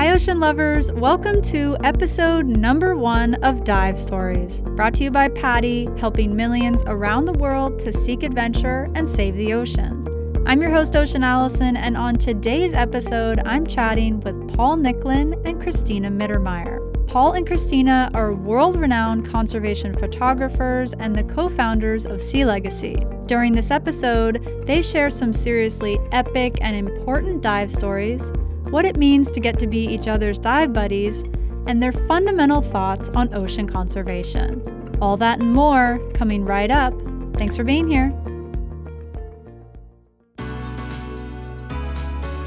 Hi, ocean lovers. Welcome to episode number 1 of Dive Stories, brought to you by PADI, helping millions around the world to seek adventure and save the ocean. I'm your host, Ocean Allison, and on today's episode, I'm chatting with Paul Nicklen and Cristina Mittermeier. Paul and Cristina are world-renowned conservation photographers and the co-founders of SeaLegacy. During this episode, they share some seriously epic and important dive stories, what it means to get to be each other's dive buddies, and their fundamental thoughts on ocean conservation. All that and more coming right up. Thanks for being here.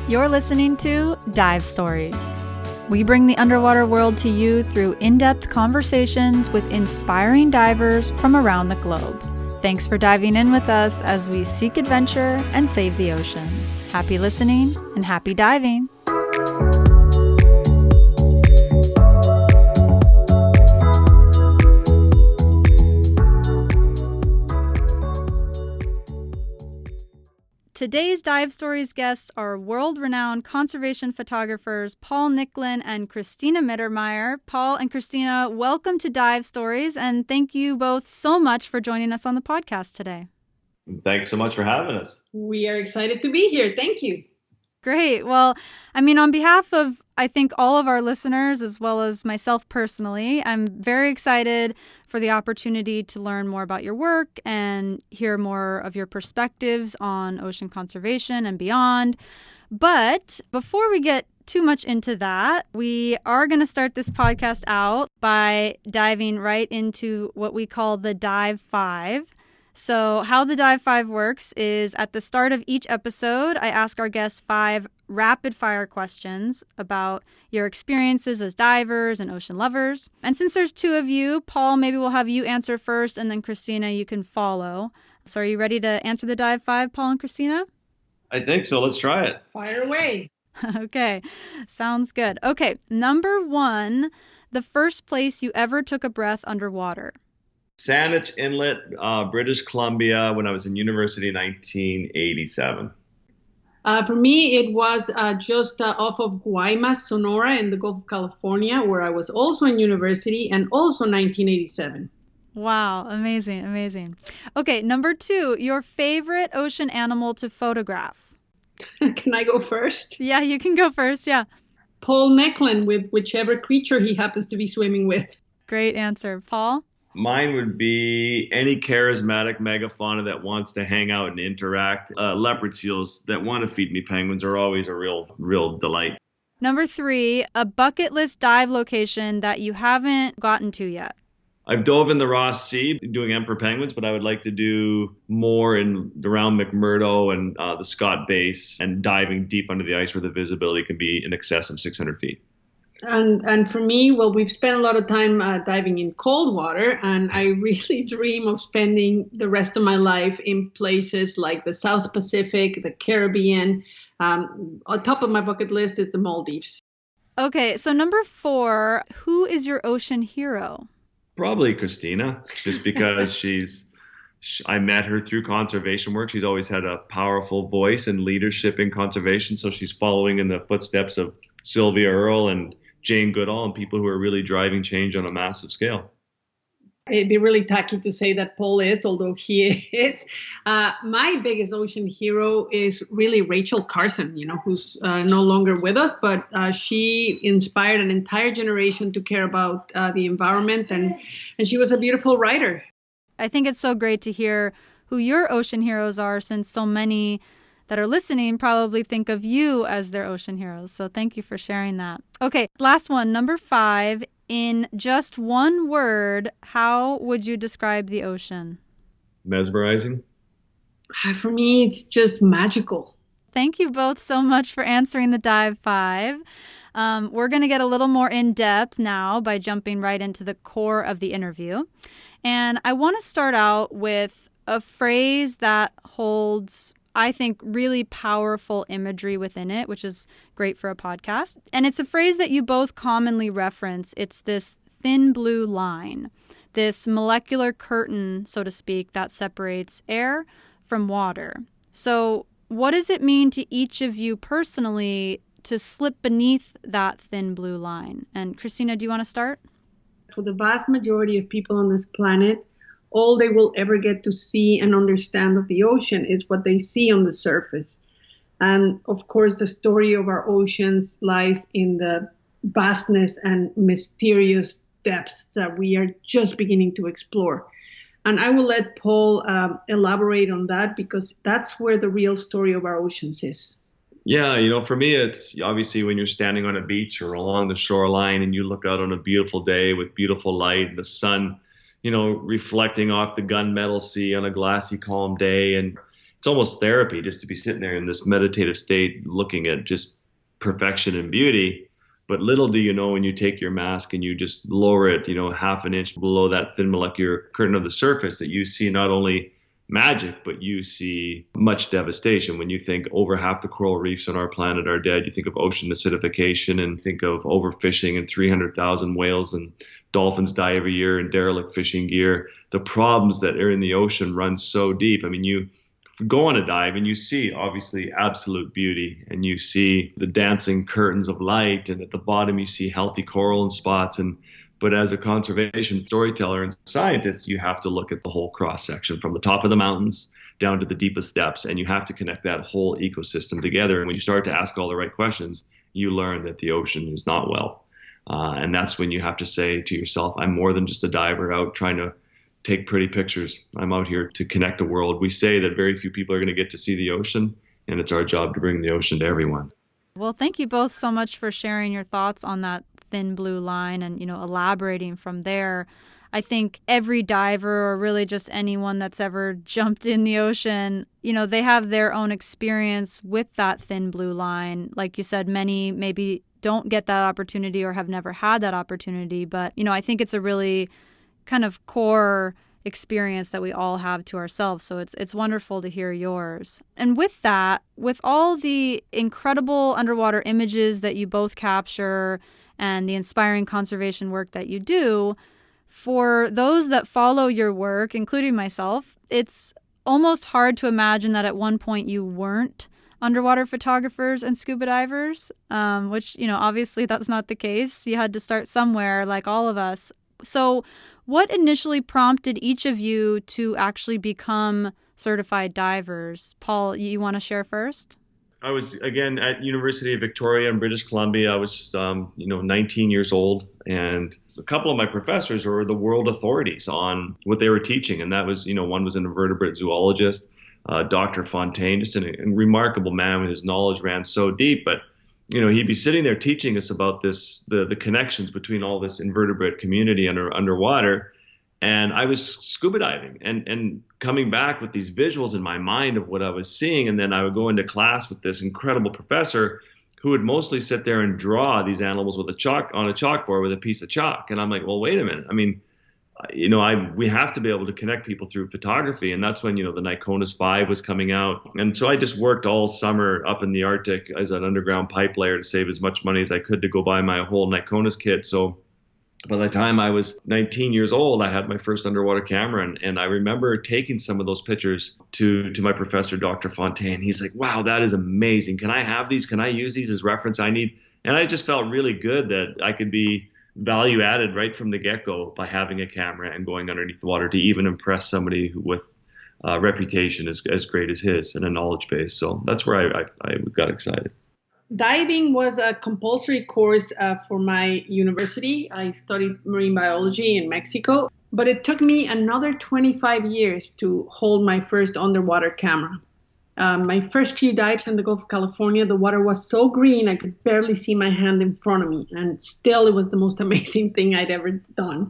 You're listening to Dive Stories. We bring the underwater world to you through in-depth conversations with inspiring divers from around the globe. Thanks for diving in with us as we seek adventure and save the ocean. Happy listening and happy diving. Today's Dive Stories guests are world-renowned conservation photographers Paul Nicklen and Cristina Mittermeier. Paul and Cristina, welcome to Dive Stories, and thank you both so much for joining us on the podcast today. Thanks so much for having us. We are excited to be here. Thank you. Great. Well, on behalf of, I think, all of our listeners, as well as myself personally, I'm very excited for the opportunity to learn more about your work and hear more of your perspectives on ocean conservation and beyond. But before we get too much into that, we are going to start this podcast out by diving right into what we call the Dive 5. So how the Dive 5 works is at the start of each episode, I ask our guests 5 rapid-fire questions about your experiences as divers and ocean lovers. And since there's 2 of you, Paul, maybe we'll have you answer first, and then Cristina, you can follow. So are you ready to answer the Dive 5, Paul and Cristina? I think so. Let's try it. Fire away. Okay, sounds good. Okay, number 1, the first place you ever took a breath underwater. Saanich Inlet, British Columbia, when I was in university in 1987. For me, it was just off of Guaymas, Sonora, in the Gulf of California, where I was also in university, and also 1987. Wow, amazing, amazing. Okay, number 2, your favorite ocean animal to photograph. Can I go first? Yeah, you can go first, yeah. Paul Nicklen, with whichever creature he happens to be swimming with. Great answer. Paul? Mine would be any charismatic megafauna that wants to hang out and interact. Leopard seals that want to feed me penguins are always a real delight. Number 3, a bucket list dive location that you haven't gotten to yet. I've dove in the Ross Sea doing emperor penguins, but I would like to do more around McMurdo and the Scott Base and diving deep under the ice where the visibility can be in excess of 600 feet. And for me, well, we've spent a lot of time diving in cold water, and I really dream of spending the rest of my life in places like the South Pacific, the Caribbean. On top of my bucket list is the Maldives. Okay, so number 4, who is your ocean hero? Probably Cristina, just because I met her through conservation work. She's always had a powerful voice and leadership in conservation, so she's following in the footsteps of Sylvia Earle and Jane Goodall and people who are really driving change on a massive scale. It'd be really tacky to say that Paul is, although he is. My biggest ocean hero is really Rachel Carson, who's no longer with us, but she inspired an entire generation to care about the environment, and she was a beautiful writer. I think it's so great to hear who your ocean heroes are, since so many that are listening probably think of you as their ocean heroes. So thank you for sharing that. Okay, last one, number 5. In just one word, how would you describe the ocean? Mesmerizing. For me, it's just magical. Thank you both so much for answering the Dive 5. We're going to get a little more in-depth now by jumping right into the core of the interview. And I want to start out with a phrase that holds, I think, really powerful imagery within it, which is great for a podcast. And it's a phrase that you both commonly reference. It's this thin blue line, this molecular curtain, so to speak, that separates air from water. So what does it mean to each of you personally to slip beneath that thin blue line? And Cristina, do you want to start? For the vast majority of people on this planet, all they will ever get to see and understand of the ocean is what they see on the surface. And of course, the story of our oceans lies in the vastness and mysterious depths that we are just beginning to explore. And I will let Paul elaborate on that, because that's where the real story of our oceans is. Yeah, you know, for me, it's obviously when you're standing on a beach or along the shoreline and you look out on a beautiful day with beautiful light, the sun, you know, reflecting off the gunmetal sea on a glassy, calm day. And it's almost therapy just to be sitting there in this meditative state looking at just perfection and beauty. But little do you know, when you take your mask and you just lower it, you know, half an inch below that thin molecular curtain of the surface, that you see not only magic, but you see much devastation. When you think over half the coral reefs on our planet are dead, you think of ocean acidification and think of overfishing and 300,000 whales and dolphins die every year in derelict fishing gear. The problems that are in the ocean run so deep. I mean, you go on a dive and you see obviously absolute beauty, and you see the dancing curtains of light, and at the bottom you see healthy coral and spots. But as a conservation storyteller and scientist, you have to look at the whole cross section from the top of the mountains down to the deepest depths, and you have to connect that whole ecosystem together. And when you start to ask all the right questions, you learn that the ocean is not well. And that's when you have to say to yourself, I'm more than just a diver out trying to take pretty pictures. I'm out here to connect the world. We say that very few people are going to get to see the ocean, and it's our job to bring the ocean to everyone. Well, thank you both so much for sharing your thoughts on that thin blue line and, you know, elaborating from there. I think every diver, or really just anyone that's ever jumped in the ocean, you know, they have their own experience with that thin blue line. Like you said, many maybe don't get that opportunity or have never had that opportunity. But, you know, I think it's a really kind of core experience that we all have to ourselves. So it's wonderful to hear yours. And with that, with all the incredible underwater images that you both capture and the inspiring conservation work that you do, for those that follow your work, including myself, it's almost hard to imagine that at one point you weren't underwater photographers and scuba divers, which, you know, obviously that's not the case. You had to start somewhere, like all of us. So what initially prompted each of you to actually become certified divers? Paul, you want to share first? I was, again, at University of Victoria in British Columbia. I was, 19 years old, and a couple of my professors were the world authorities on what they were teaching. And that was, one was an invertebrate zoologist, Dr. Fontaine, just a remarkable man with his knowledge ran so deep. But, he'd be sitting there teaching us about this, the connections between all this invertebrate community underwater. And I was scuba diving and coming back with these visuals in my mind of what I was seeing. And then I would go into class with this incredible professor who would mostly sit there and draw these animals with on a chalkboard with a piece of chalk. And I'm like, well, wait a minute. I mean, we have to be able to connect people through photography. And that's when, the Nikonus 5 was coming out. And so I just worked all summer up in the Arctic as an underground pipe layer to save as much money as I could to go buy my whole Nikonus kit. So by the time I was 19 years old, I had my first underwater camera. And I remember taking some of those pictures to my professor, Dr. Fontaine. He's like, wow, that is amazing. Can I have these? Can I use these as reference? I need. And I just felt really good that I could be value added right from the get-go by having a camera and going underneath the water to even impress somebody with a reputation as great as his and a knowledge base. So that's where I got excited. Diving was a compulsory course for my university. I studied marine biology in Mexico, but it took me another 25 years to hold my first underwater camera. My first few dives in the Gulf of California, the water was so green I could barely see my hand in front of me, and still it was the most amazing thing I'd ever done.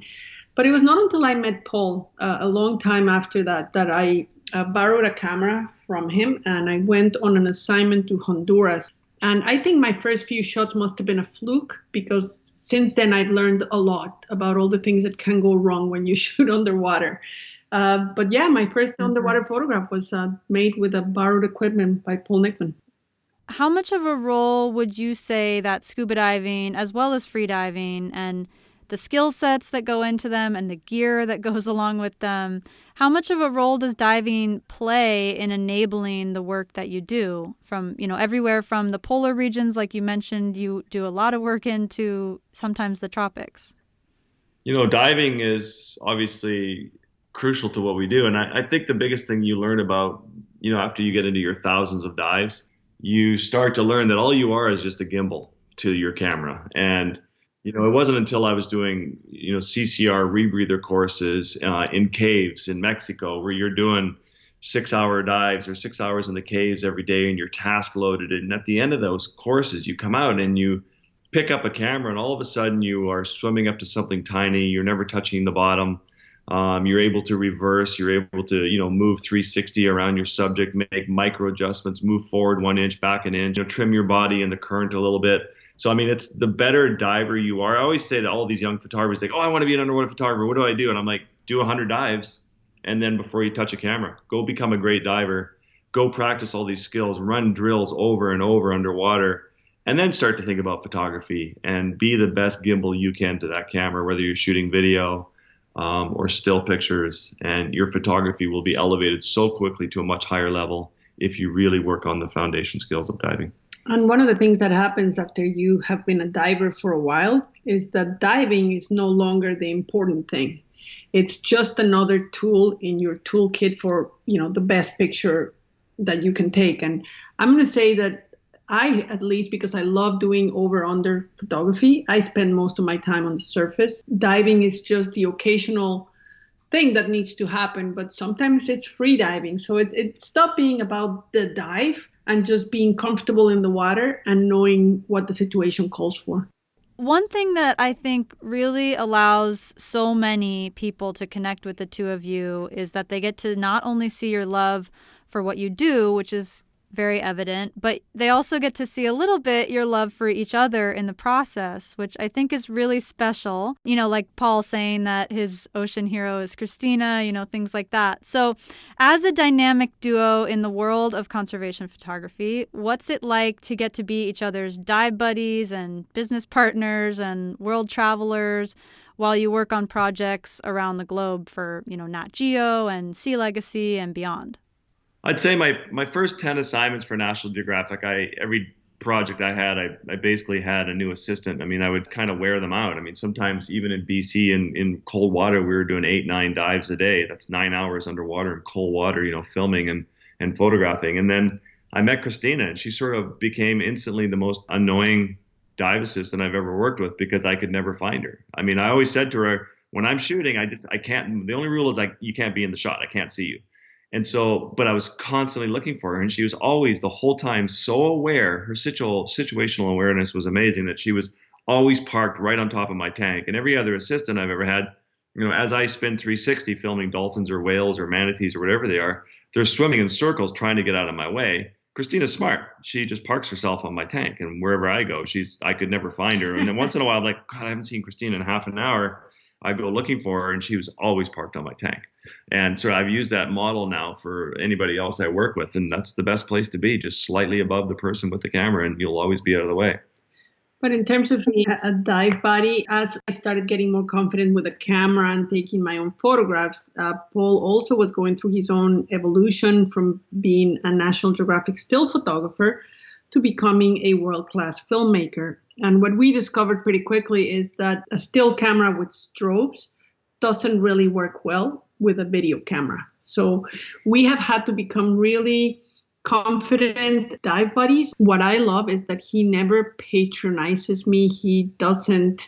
But it was not until I met Paul a long time after that I borrowed a camera from him, and I went on an assignment to Honduras. And I think my first few shots must have been a fluke, because since then I'd learned a lot about all the things that can go wrong when you shoot underwater. But yeah, my first underwater photograph was made with a borrowed equipment by Paul Nicklen. How much of a role would you say that scuba diving, as well as freediving and the skill sets that go into them and the gear that goes along with them. How much of a role does diving play in enabling the work that you do from, everywhere from the polar regions, like you mentioned, you do a lot of work into sometimes the tropics? Diving is obviously crucial to what we do. And I think the biggest thing you learn about, after you get into your thousands of dives, you start to learn that all you are is just a gimbal to your camera. And, it wasn't until I was doing, CCR rebreather courses in caves in Mexico, where you're doing 6-hour dives or 6 hours in the caves every day and you're task loaded. And at the end of those courses, you come out and you pick up a camera and all of a sudden you are swimming up to something tiny. You're never touching the bottom. You're able to reverse. You're able to, move 360 around your subject, make micro adjustments, move forward 1 inch, back an inch, trim your body in the current a little bit. So, it's the better diver you are. I always say to all these young photographers, like, I want to be an underwater photographer. What do I do? And I'm like, do 100 dives. And then before you touch a camera, go become a great diver. Go practice all these skills, run drills over and over underwater, and then start to think about photography and be the best gimbal you can to that camera, whether you're shooting video or still pictures. And your photography will be elevated so quickly to a much higher level if you really work on the foundation skills of diving. And one of the things that happens after you have been a diver for a while is that diving is no longer the important thing. It's just another tool in your toolkit for, the best picture that you can take. And I'm going to say that at least because I love doing over-under photography, I spend most of my time on the surface. Diving is just the occasional thing that needs to happen, but sometimes it's free diving. So it stopped being about the dive and just being comfortable in the water and knowing what the situation calls for. One thing that I think really allows so many people to connect with the two of you is that they get to not only see your love for what you do, which is very evident, but they also get to see a little bit your love for each other in the process, which I think is really special. Like Paul saying that his ocean hero is Cristina, things like that. So as a dynamic duo in the world of conservation photography, what's it like to get to be each other's dive buddies and business partners and world travelers while you work on projects around the globe for, Nat Geo and SeaLegacy and beyond? I'd say my first 10 assignments for National Geographic, every project I had, I basically had a new assistant. I would kind of wear them out. Sometimes even in BC in cold water, we were doing 8-9 dives a day. That's 9 hours underwater in cold water, filming and photographing. And then I met Cristina, and she sort of became instantly the most annoying dive assistant I've ever worked with because I could never find her. I always said to her, when I'm shooting, I can't, the only rule is you can't be in the shot. I can't see you. And so, but I was constantly looking for her, and she was always the whole time so aware. Her situational awareness was amazing, that she was always parked right on top of my tank. And every other assistant I've ever had, as I spin 360 filming dolphins or whales or manatees or whatever they are, they're swimming in circles trying to get out of my way. Christina's smart. She just parks herself on my tank, and wherever I go, I could never find her. And then once in a while, I'm like, God, I haven't seen Cristina in half an hour. I go looking for her, and she was always parked on my tank. And so I've used that model now for anybody else I work with, and that's the best place to be, just slightly above the person with the camera, and you'll always be out of the way. But in terms of being a dive buddy, as I started getting more confident with the camera and taking my own photographs, Paul also was going through his own evolution from being a National Geographic still photographer to becoming a world-class filmmaker. And what we discovered pretty quickly is that a still camera with strobes doesn't really work well with a video camera. So we have had to become really confident dive buddies. What I love is that he never patronizes me. He doesn't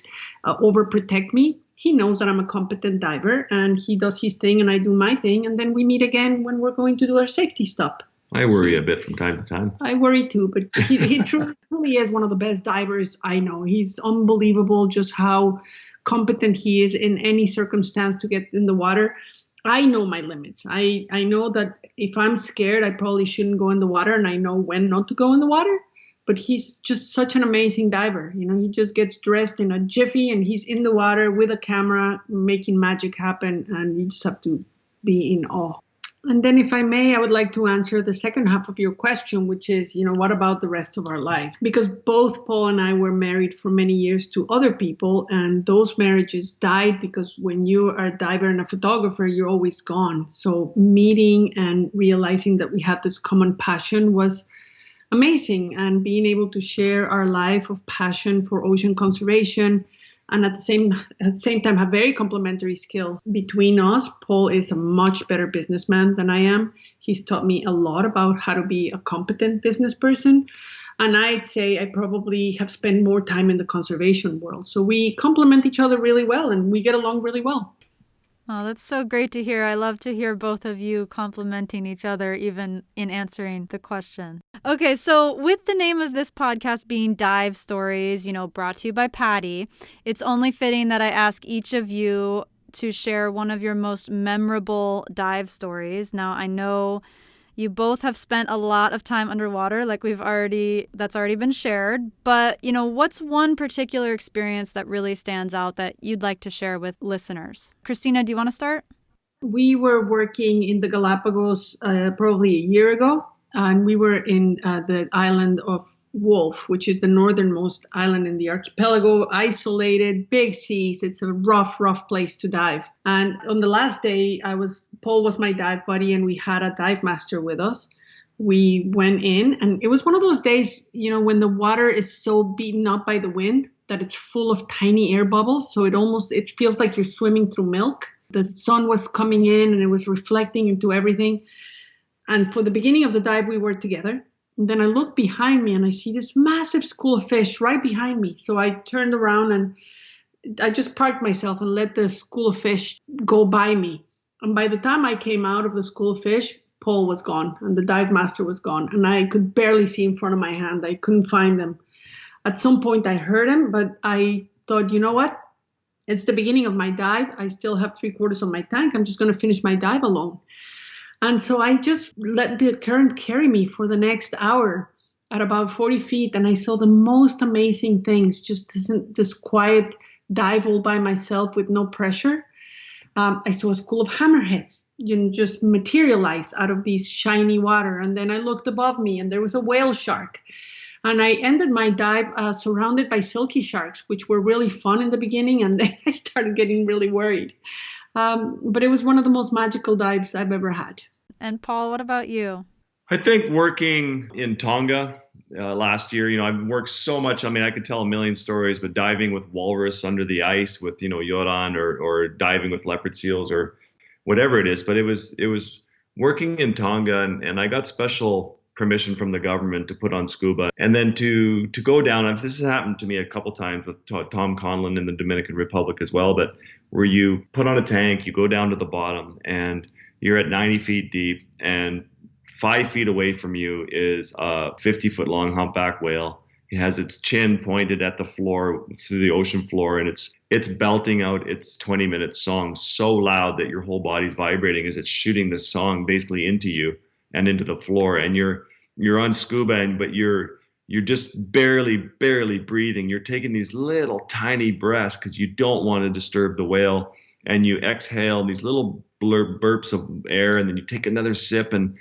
overprotect me. He knows that I'm a competent diver, and he does his thing and I do my thing. And then we meet again when we're going to do our safety stop. I worry a bit from time to time. I worry too, but he truly is one of the best divers I know. He's unbelievable just how competent he is in any circumstance to get in the water. I know my limits. I know that if I'm scared, I probably shouldn't go in the water, and I know when not to go in the water. But he's just such an amazing diver. He just gets dressed in a jiffy and he's in the water with a camera making magic happen, and you just have to be in awe. And then if I may, I would like to answer the second half of your question, which is, what about the rest of our life? Because both Paul and I were married for many years to other people, and those marriages died because when you are a diver and a photographer, you're always gone. So meeting and realizing that we had this common passion was amazing, and being able to share our life of passion for ocean conservation and at the same time have very complementary skills between us. Paul is a much better businessman than I am. He's taught me a lot about how to be a competent business person. And I'd say I probably have spent more time in the conservation world. So we complement each other really well and we get along really well. Oh, that's so great to hear. I love to hear both of you complimenting each other, even in answering the question. Okay, so with the name of this podcast being Dive Stories, brought to you by PADI, it's only fitting that I ask each of you to share one of your most memorable dive stories. Now, I know you both have spent a lot of time underwater, like that's already been shared. But, what's one particular experience that really stands out that you'd like to share with listeners? Cristina, do you want to start? We were working in the Galapagos probably a year ago, and we were in the island of Wolf, which is the northernmost island in the archipelago, isolated, big seas. It's a rough place to dive. And on the last day, Paul was my dive buddy, and we had a dive master with us. We went in, and it was one of those days, when the water is so beaten up by the wind that it's full of tiny air bubbles. So it feels like you're swimming through milk. The sun was coming in, and it was reflecting into everything. And for the beginning of the dive, we were together. And then I look behind me and I see this massive school of fish right behind me. So I turned around and I just parked myself and let the school of fish go by me. And by the time I came out of the school of fish, Paul was gone and the dive master was gone. And I could barely see in front of my hand. I couldn't find them. At some point I heard him, but I thought, you know what? It's the beginning of my dive. I still have 3/4 of my tank. I'm just going to finish my dive alone. And so I just let the current carry me for the next hour at about 40 feet. And I saw the most amazing things, just this quiet dive all by myself with no pressure. I saw a school of hammerheads, just materialize out of these shiny water. And then I looked above me and there was a whale shark. And I ended my dive surrounded by silky sharks, which were really fun in the beginning. And then I started getting really worried. But it was one of the most magical dives I've ever had. And Paul, what about you? I think working in Tonga last year, I've worked so much. I mean, I could tell a million stories, but diving with walrus under the ice with, Yoran or diving with leopard seals or whatever it is. But it was working in Tonga and I got special permission from the government to put on scuba and then to go down. This has happened to me a couple times with Tom Conlon in the Dominican Republic as well, but where you put on a tank, you go down to the bottom and you're at 90 feet deep and 5 feet away from you is a 50-foot long humpback whale. It has its chin pointed at the floor through the ocean floor, and it's belting out its 20-minute song so loud that your whole body's vibrating as it's shooting the song basically into you and into the floor. And you're on scuba, but you're just barely breathing. You're taking these little tiny breaths because you don't want to disturb the whale, and you exhale these little burps of air, and then you take another sip, and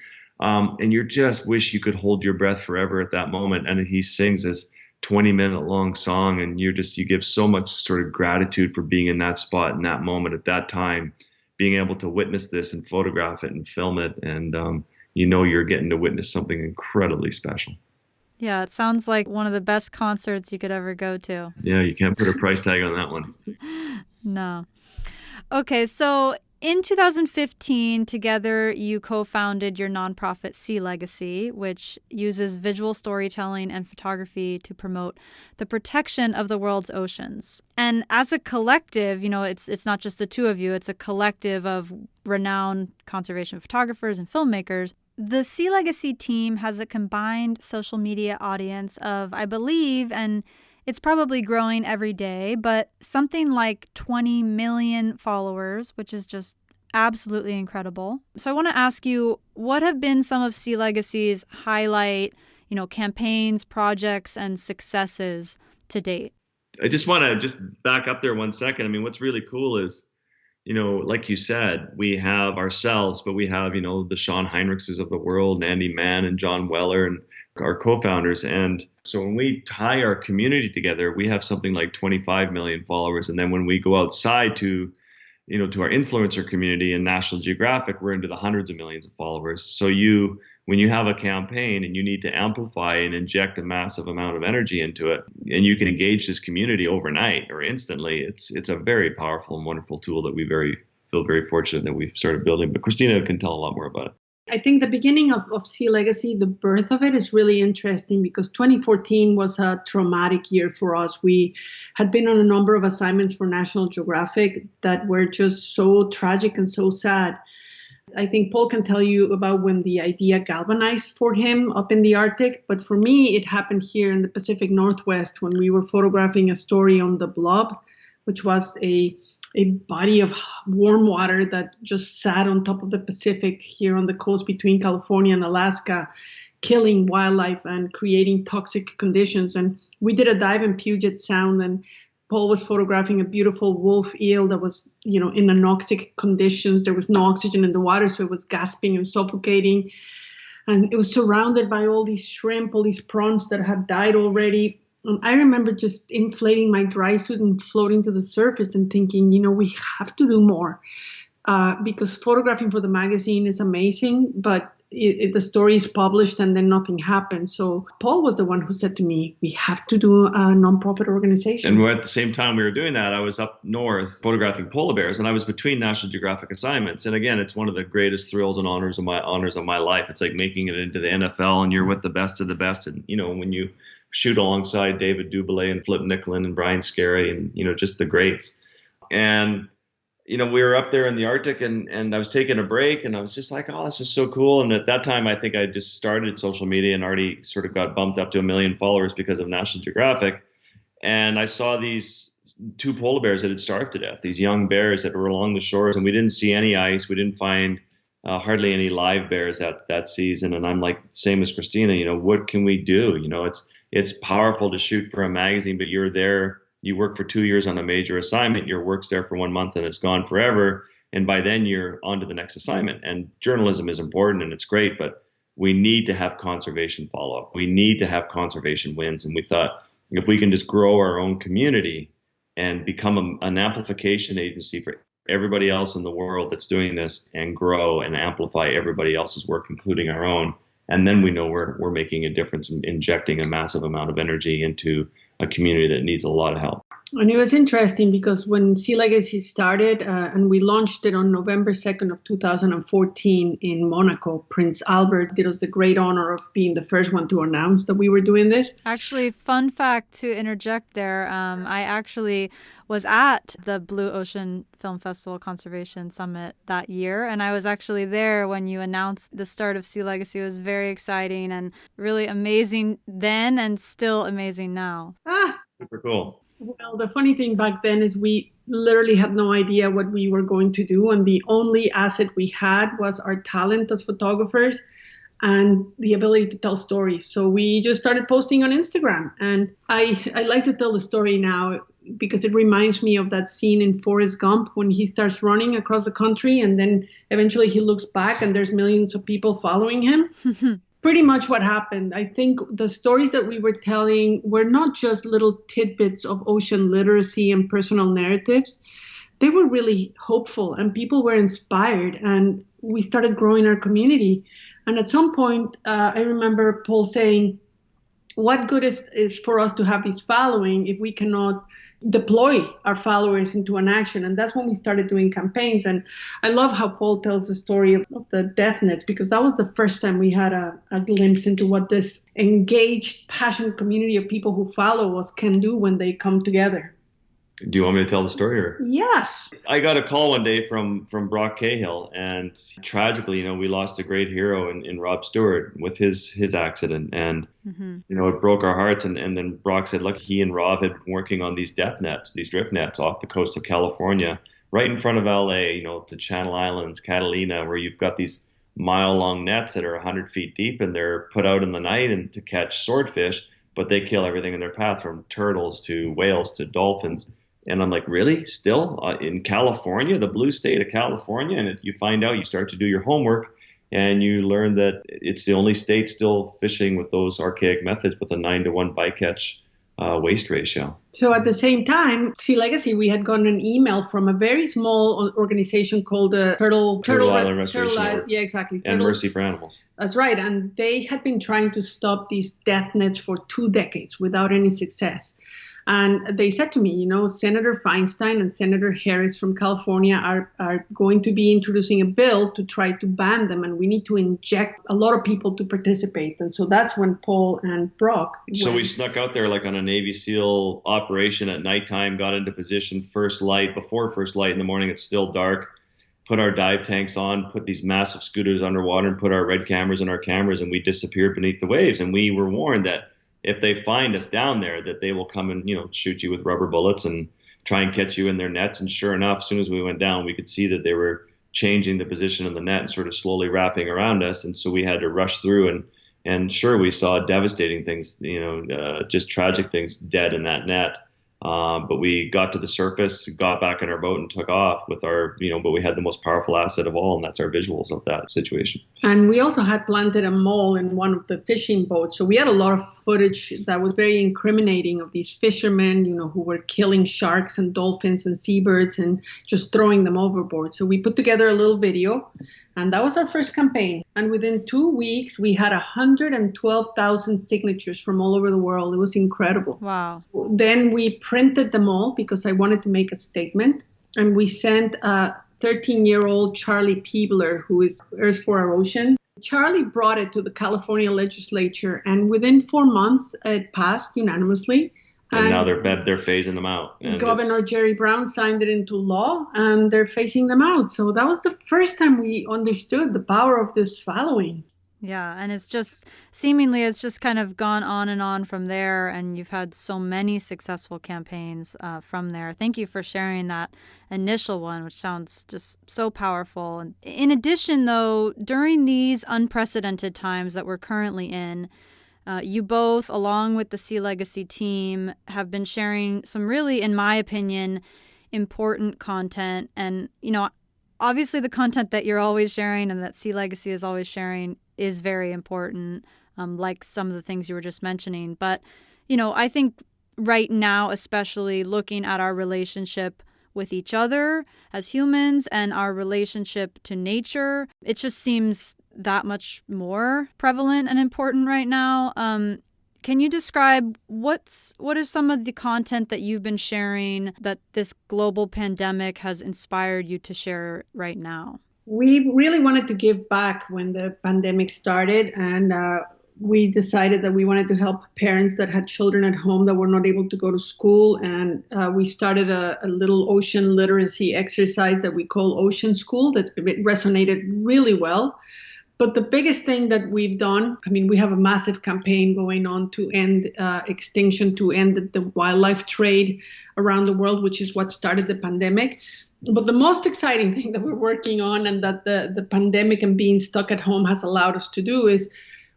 you just wish you could hold your breath forever at that moment. And he sings this 20-minute long song, and you give so much sort of gratitude for being in that spot in that moment at that time, being able to witness this and photograph it and film it, and you're getting to witness something incredibly special. Yeah, it sounds like one of the best concerts you could ever go to. Yeah, you can't put a price tag on that one. No. Okay, so in 2015, together you co-founded your nonprofit SeaLegacy, which uses visual storytelling and photography to promote the protection of the world's oceans. And as a collective, it's not just the two of you, it's a collective of renowned conservation photographers and filmmakers. The SeaLegacy team has a combined social media audience of, I believe, and it's probably growing every day, but something like 20 million followers, which is just absolutely incredible. So I want to ask you, what have been some of SeaLegacy's highlight, campaigns, projects, and successes to date? I just want to back up there 1 second. I mean, what's really cool is, like you said, we have ourselves, but we have, the Sean Heinrichses of the world, and Andy Mann and John Weller and our co-founders. And so when we tie our community together, we have something like 25 million followers. And then when we go outside to to our influencer community and National Geographic, we're into the hundreds of millions of followers. So when you have a campaign and you need to amplify and inject a massive amount of energy into it, and you can engage this community overnight or instantly, it's a very powerful and wonderful tool that we feel very fortunate that we've started building. But Cristina can tell a lot more about it. I think the beginning of SeaLegacy, the birth of it, is really interesting because 2014 was a traumatic year for us. We had been on a number of assignments for National Geographic that were just so tragic and so sad. I think Paul can tell you about when the idea galvanized for him up in the Arctic. But for me, it happened here in the Pacific Northwest when we were photographing a story on the Blob, which was a body of warm water that just sat on top of the Pacific here on the coast between California and Alaska, killing wildlife and creating toxic conditions. And we did a dive in Puget Sound, and Paul was photographing a beautiful wolf eel that was, in anoxic conditions. There was no oxygen in the water, so it was gasping and suffocating. And it was surrounded by all these shrimp, all these prawns that had died already. And I remember just inflating my dry suit and floating to the surface and thinking, we have to do more because photographing for the magazine is amazing, but the story is published and then nothing happens. So Paul was the one who said to me, we have to do a nonprofit organization. And at the same time we were doing that, I was up north photographing polar bears, and I was between National Geographic assignments. And again, it's one of the greatest thrills and honors of my life. It's like making it into the NFL, and you're with the best of the best. And, when you shoot alongside David Duboulet and Flip Nicklen and Brian Scarry and, just the greats. And, we were up there in the Arctic, and I was taking a break, and I was just like, oh, this is so cool. And at that time, I think I just started social media and already sort of got bumped up to 1 million followers because of National Geographic. And I saw these 2 polar bears that had starved to death, these young bears that were along the shores, and we didn't see any ice. We didn't find hardly any live bears that season. And I'm like, same as Cristina, what can we do? It's powerful to shoot for a magazine, but you're there. You work for 2 years on a major assignment. Your work's there for 1 month and it's gone forever. And by then you're on to the next assignment. And journalism is important and it's great, but we need to have conservation follow-up. We need to have conservation wins. And we thought if we can just grow our own community and become an amplification agency for everybody else in the world that's doing this and grow and amplify everybody else's work, including our own. And then we know we're making a difference in injecting a massive amount of energy into a community that needs a lot of help. And it was interesting because when SeaLegacy started and we launched it on November 2nd of 2014 in Monaco, Prince Albert did us the great honor of being the first one to announce that we were doing this. Actually, fun fact to interject there, I actually was at the Blue Ocean Film Festival Conservation Summit that year, and I was actually there when you announced the start of SeaLegacy. It was very exciting and really amazing then and still amazing now. Super cool. Well, the funny thing back then is we literally had no idea what we were going to do, and the only asset we had was our talent as photographers and the ability to tell stories. So we just started posting on Instagram, and I like to tell the story now because it reminds me of that scene in Forrest Gump when he starts running across the country and then eventually he looks back and there's millions of people following him. Pretty much what happened. I think the stories that we were telling were not just little tidbits of ocean literacy and personal narratives. They were really hopeful and people were inspired, and we started growing our community. And at some point, I remember Paul saying, what good is for us to have this following if we cannot deploy our followers into an action? And that's when we started doing campaigns. And I love how Paul tells the story of the death nets, because that was the first time we had a glimpse into what this engaged, passionate community of people who follow us can do when they come together. Do you want me to tell the story? Or? Yes. I got a call one day from Brock Cahill, and tragically, we lost a great hero in Rob Stewart with his accident, and it broke our hearts. And then Brock said, look, he and Rob had been working on these death nets, these drift nets off the coast of California, right in front of LA, to Channel Islands, Catalina, where you've got these mile-long nets that are 100 feet deep, and they're put out in the night and to catch swordfish, but they kill everything in their path, from turtles to whales to dolphins. And I'm like, really? Still in California, the blue state of California? And you find out, you start to do your homework, and you learn that it's the only state still fishing with those archaic methods with a 9-to-1 bycatch waste ratio. So at the same time, SeaLegacy, we had gotten an email from a very small organization called the Turtle Island Restoration Org. Yeah, exactly. And Mercy for Animals. That's right. And they had been trying to stop these death nets for 2 decades without any success. And they said to me, Senator Feinstein and Senator Harris from California are going to be introducing a bill to try to ban them, and we need to inject a lot of people to participate. And so that's when Paul and Brock So we snuck out there like on a Navy SEAL operation at nighttime, got into position, before first light in the morning, it's still dark, put our dive tanks on, put these massive scooters underwater, and put our red cameras in our cameras, and we disappeared beneath the waves. And we were warned that if they find us down there, that they will come and, shoot you with rubber bullets and try and catch you in their nets. And sure enough, as soon as we went down, we could see that they were changing the position of the net and sort of slowly wrapping around us. And so we had to rush through, and sure, we saw devastating things, just tragic things dead in that net. But we got to the surface, got back in our boat, and took off with our, but we had the most powerful asset of all, and that's our visuals of that situation. And we also had planted a mole in one of the fishing boats. So we had a lot of footage that was very incriminating of these fishermen, who were killing sharks and dolphins and seabirds and just throwing them overboard. So we put together a little video, and that was our first campaign. And within 2 weeks, we had 112,000 signatures from all over the world. It was incredible. Wow. Then we printed them all because I wanted to make a statement. And we sent a 13-year-old Charlie Peebler, who is Earth for Our Ocean. Charlie brought it to the California legislature, and within 4 months, it passed unanimously. And now they're phasing them out. And Governor Jerry Brown signed it into law, and they're phasing them out. So that was the first time we understood the power of this following. Yeah, and it's just kind of gone on and on from there, and you've had so many successful campaigns from there. Thank you for sharing that initial one, which sounds just so powerful. And in addition, though, during these unprecedented times that we're currently in, you both, along with the SeaLegacy team, have been sharing some really, in my opinion, important content. And, obviously the content that you're always sharing and that SeaLegacy is always sharing is very important, like some of the things you were just mentioning. But, I think right now, especially looking at our relationship with each other as humans and our relationship to nature, it just seems that much more prevalent and important right now. Can you describe what is some of the content that you've been sharing that this global pandemic has inspired you to share right now? We really wanted to give back when the pandemic started, and we decided that we wanted to help parents that had children at home that were not able to go to school. And we started a little ocean literacy exercise that we call Ocean School. That's resonated really well. But the biggest thing that we've done, we have a massive campaign going on to end extinction, to end the wildlife trade around the world, which is what started the pandemic. But the most exciting thing that we're working on, and that the pandemic and being stuck at home has allowed us to do, is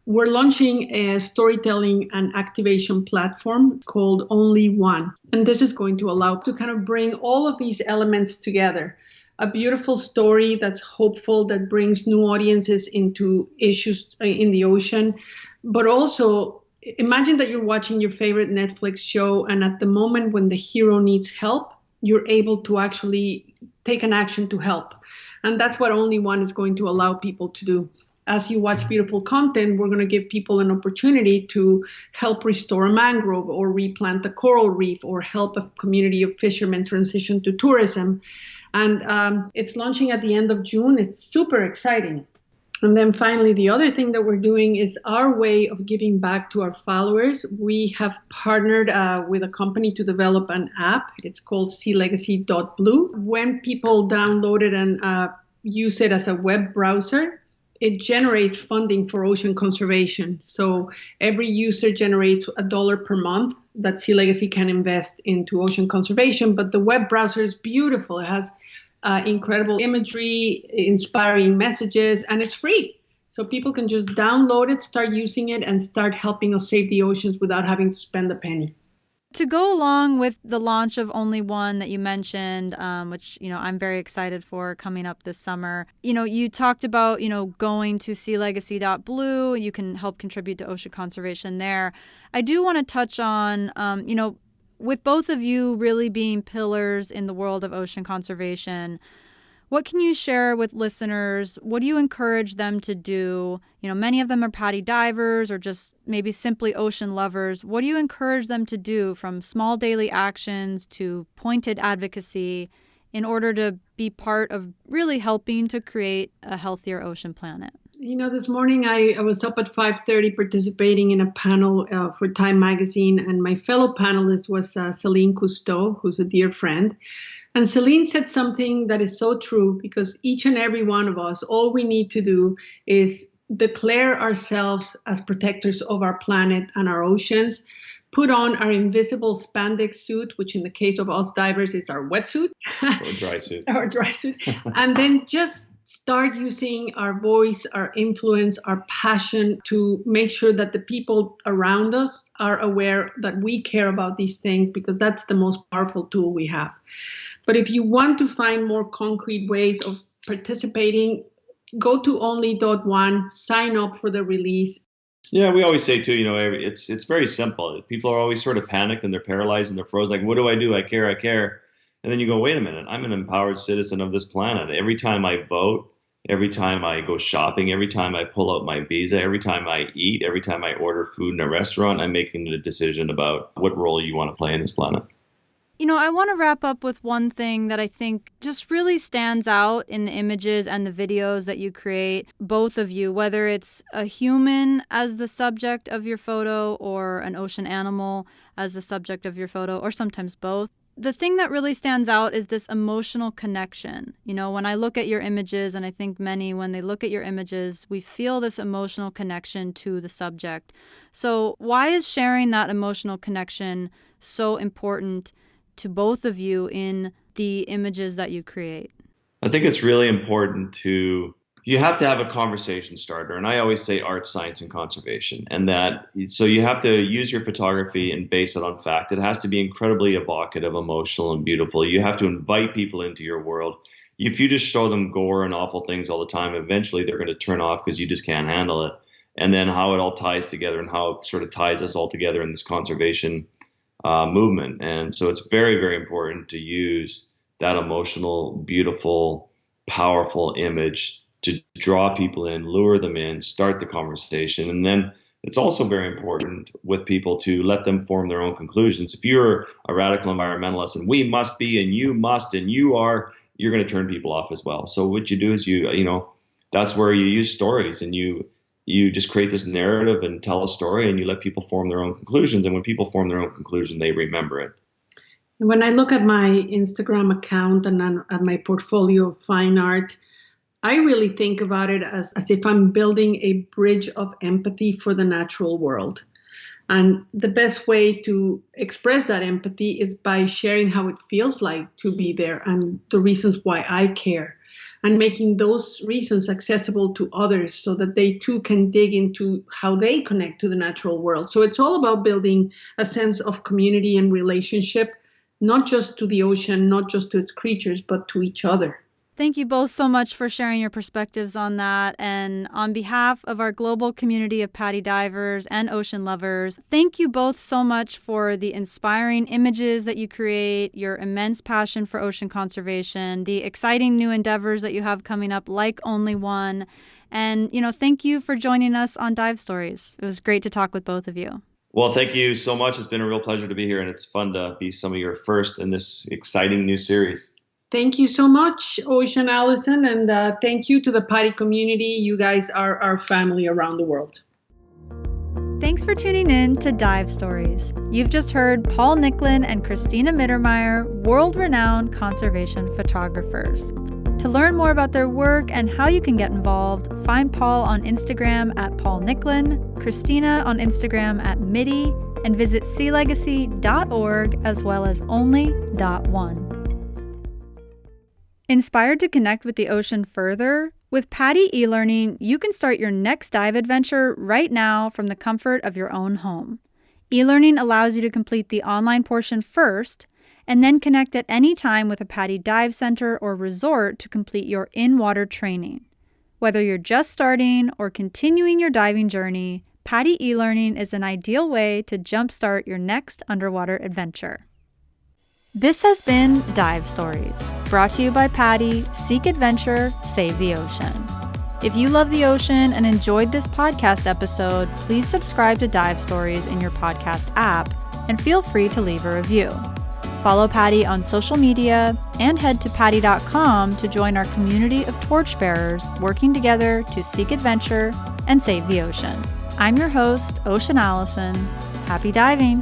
we're launching a storytelling and activation platform called Only One. And this is going to allow to kind of bring all of these elements together. A beautiful story that's hopeful, that brings new audiences into issues in the ocean. But also, imagine that you're watching your favorite Netflix show, and at the moment when the hero needs help, you're able to actually take an action to help. And that's what Only One is going to allow people to do. As you watch beautiful content, we're going to give people an opportunity to help restore a mangrove or replant a coral reef or help a community of fishermen transition to tourism. And it's launching at the end of June. It's super exciting. And then finally, the other thing that we're doing is our way of giving back to our followers. We have partnered with a company to develop an app. It's called SeaLegacy.blue. When people download it and use it as a web browser, it generates funding for ocean conservation. So every user generates $1 per month that SeaLegacy can invest into ocean conservation. But the web browser is beautiful. It has incredible imagery, inspiring messages, and it's free. So people can just download it, start using it, and start helping us save the oceans without having to spend a penny. To go along with the launch of Only One that you mentioned, which, I'm very excited for coming up this summer, you talked about, going to SeaLegacy.blue. You can help contribute to ocean conservation there. I do want to touch on, with both of you really being pillars in the world of ocean conservation, what can you share with listeners? What do you encourage them to do? Many of them are PADI divers or just maybe simply ocean lovers. What do you encourage them to do, from small daily actions to pointed advocacy, in order to be part of really helping to create a healthier ocean planet? This morning I was up at 5:30 participating in a panel for Time Magazine, and my fellow panelist was Celine Cousteau, who's a dear friend. And Celine said something that is so true, because each and every one of us, all we need to do is declare ourselves as protectors of our planet and our oceans, put on our invisible spandex suit, which in the case of us divers is our wetsuit. Or dry suit. Or dry suit. And then just start using our voice, our influence, our passion to make sure that the people around us are aware that we care about these things, because that's the most powerful tool we have. But if you want to find more concrete ways of participating, go to only.one, sign up for the release. Yeah, we always say too, it's very simple. People are always sort of panicked and they're paralyzed and they're frozen. Like, what do I do? I care. And then you go, wait a minute, I'm an empowered citizen of this planet. Every time I vote, every time I go shopping, every time I pull out my visa, every time I eat, every time I order food in a restaurant, I'm making a decision about what role you want to play in this planet. I want to wrap up with one thing that I think just really stands out in the images and the videos that you create, both of you, whether it's a human as the subject of your photo or an ocean animal as the subject of your photo, or sometimes both. The thing that really stands out is this emotional connection. When I look at your images, and I think many, when they look at your images, we feel this emotional connection to the subject. So why is sharing that emotional connection so important to both of you in the images that you create? I think it's really important you have to have a conversation starter. And I always say art, science, and conservation. So you have to use your photography and base it on fact. It has to be incredibly evocative, emotional, and beautiful. You have to invite people into your world. If you just show them gore and awful things all the time, eventually they're going to turn off because you just can't handle it. And then how it all ties together and how it sort of ties us all together in this conservation movement. And so it's very, very important to use that emotional, beautiful, powerful image to draw people in, lure them in, start the conversation. And then it's also very important with people to let them form their own conclusions. If you're a radical environmentalist and we must be and you must and you are, you're going to turn people off as well. So what you do is that's where you use stories, and you just create this narrative and tell a story, and you let people form their own conclusions. And when people form their own conclusion, they remember it. When I look at my Instagram account and at my portfolio of fine art, I really think about it as if I'm building a bridge of empathy for the natural world. And the best way to express that empathy is by sharing how it feels like to be there and the reasons why I care, and making those reasons accessible to others so that they too can dig into how they connect to the natural world. So it's all about building a sense of community and relationship, not just to the ocean, not just to its creatures, but to each other. Thank you both so much for sharing your perspectives on that. And on behalf of our global community of PADI divers and ocean lovers, thank you both so much for the inspiring images that you create, your immense passion for ocean conservation, the exciting new endeavors that you have coming up like Only One. And, thank you for joining us on Dive Stories. It was great to talk with both of you. Well, thank you so much. It's been a real pleasure to be here, and it's fun to be some of your first in this exciting new series. Thank you so much, Ocean Allison, and thank you to the PADI community. You guys are our family around the world. Thanks for tuning in to Dive Stories. You've just heard Paul Nicklen and Cristina Mittermeier, world-renowned conservation photographers. To learn more about their work and how you can get involved, find Paul on Instagram at Paul Nicklen, Cristina on Instagram at Mitty, and visit SeaLegacy.org as well as only.one. Inspired to connect with the ocean further? With PADI e-learning, you can start your next dive adventure right now from the comfort of your own home. E-learning allows you to complete the online portion first and then connect at any time with a PADI dive center or resort to complete your in-water training. Whether you're just starting or continuing your diving journey, PADI e-learning is an ideal way to jumpstart your next underwater adventure. This has been Dive Stories, brought to you by PADI, Seek Adventure, Save the Ocean. If you love the ocean and enjoyed this podcast episode, please subscribe to Dive Stories in your podcast app and feel free to leave a review. Follow PADI on social media and head to PADI.com to join our community of torchbearers working together to seek adventure and save the ocean. I'm your host, Ocean Allison. Happy diving!